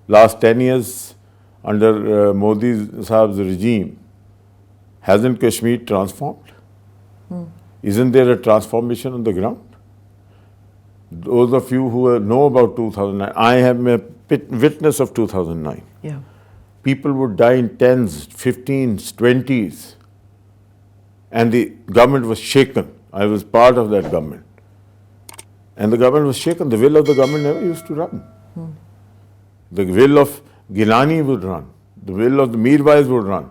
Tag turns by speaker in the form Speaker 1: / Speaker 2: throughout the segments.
Speaker 1: Last 10 years under Modi Saab's regime, hasn't Kashmir transformed? Isn't there a transformation on the ground? Those of you who know about 2009, I am a witness of 2009.
Speaker 2: Yeah.
Speaker 1: People would die in 10s, 15s, 20s. And the government was shaken. I was part of that government. And the government was shaken. The will of the government never used to run. The will of Gilani would run. The will of the Mirwais would run.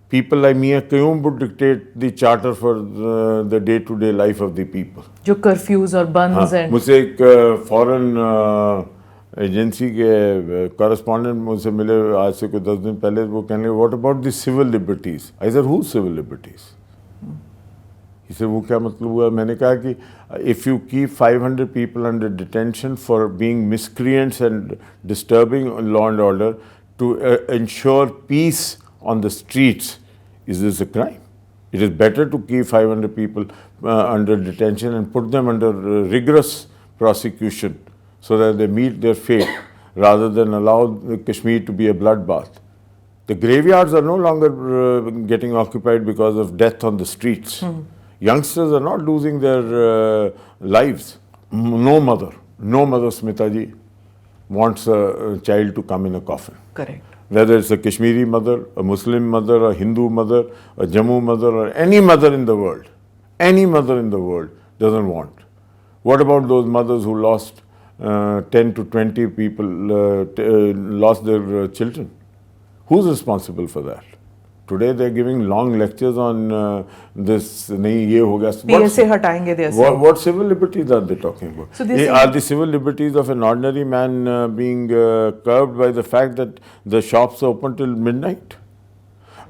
Speaker 1: People like Mia Qayyum would dictate the charter for the day-to-day life of the people.
Speaker 2: जो curfews और बंस and
Speaker 1: मुझसे एक foreign agency के correspondent मुझसे मिले आज से कोई 10 दिन पहले. वो कहने लगे what about the civil liberties. I said who civil liberties. इसे वो क्या मतलब हुआ. मैंने कहा कि if you keep 500 people under detention for being miscreants and disturbing law and order to ensure peace on the streets, is this a crime? It is better to keep 500 people under detention and put them under rigorous prosecution so that they meet their fate rather than allow Kashmir to be a bloodbath. The graveyards are no longer getting occupied because of death on the streets. Youngsters are not losing their lives. No mother, Smita ji, wants a child to come in a coffin.
Speaker 2: Correct.
Speaker 1: Whether it's a Kashmiri mother, a Muslim mother, a Hindu mother, a Jammu mother, or any mother in the world doesn't want. What about those mothers who lost 10 to 20 people, lost their children? Who's responsible for that? Today they're giving long lectures on this. नहीं ये हो गया.
Speaker 2: PSA हटाएंगे जैसे.
Speaker 1: What civil liberties are they talking about?
Speaker 2: So
Speaker 1: are the civil liberties of an ordinary man being curbed by the fact that the shops are open till midnight?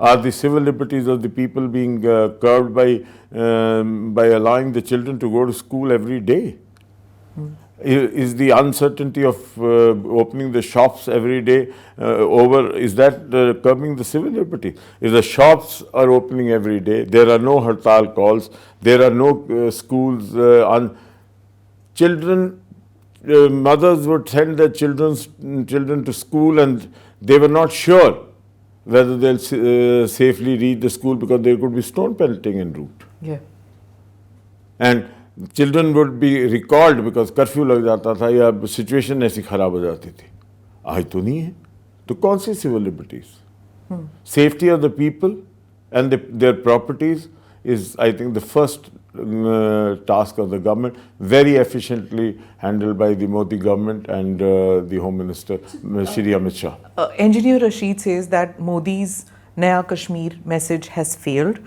Speaker 1: Are the civil liberties of the people being curbed by allowing the children to go to school every day? Is the uncertainty of opening the shops every day over? Is that curbing the civil liberty? If the shops are opening every day, there are no hartal calls, there are no schools. Children, mothers would send their children to school and they were not sure whether they'll safely reach the school because there could be stone pelting en route.
Speaker 2: Yeah.
Speaker 1: And children would be recalled because curfew लग जाता था या situation ऐसी खराब हो जाती थी. आज तो नहीं है. तो कौन सी civil liberties? Safety of the people and their properties is, I think, the first task of the government, very efficiently handled by the Modi government and the Home Minister, Shri Amit Shah.
Speaker 2: Engineer Rashid says that Modi's Naya Kashmir message has failed.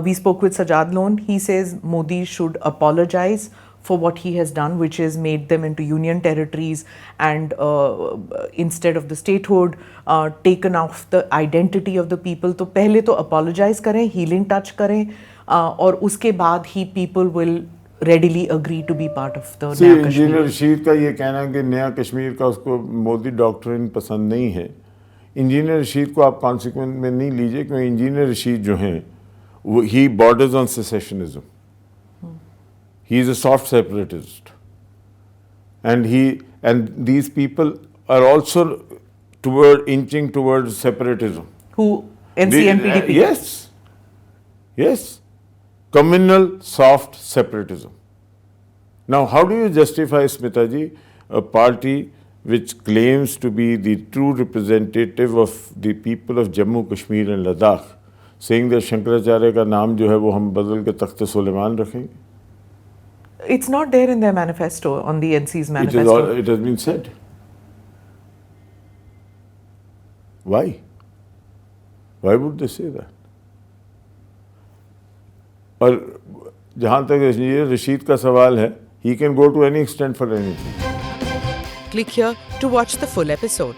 Speaker 2: We spoke with Sajad Lone. He says Modi should apologize for what he has done, which is made them into union territories and instead of the statehood, taken off the identity of the people. तो पहले तो apologize करें, healing touch करें, और उसके बाद ही people will readily agree to be part of the नया Kashmir.
Speaker 1: Engineer Rashid का ये कहना कि नया कश्मीर का उसको मोदी डॉक्ट्रिन पसंद नहीं है. इंजीनियर रशीद को आप कॉन्सिक्वेंस में नहीं लीजिए क्योंकि इंजीनियर रशीद जो हैं he borders on secessionism. He is a soft separatist, and these people are also inching towards separatism.
Speaker 2: Who? NC and PDP?
Speaker 1: Yes. Communal soft separatism. Now, how do you justify, Smita ji, a party which claims to be the true representative of the people of Jammu, Kashmir and Ladakh, saying that Shankaracharya का नाम जो है वो हम बदल के तख्त सुलेमान रखेंगे?
Speaker 2: It's not there in their manifesto, on the NC's manifesto.
Speaker 1: It has been said. Why? Why would they say that? और जहाँ तक इंजीनियर रशीद का सवाल है, he can go to any extent for anything.
Speaker 3: Click here to watch the full episode.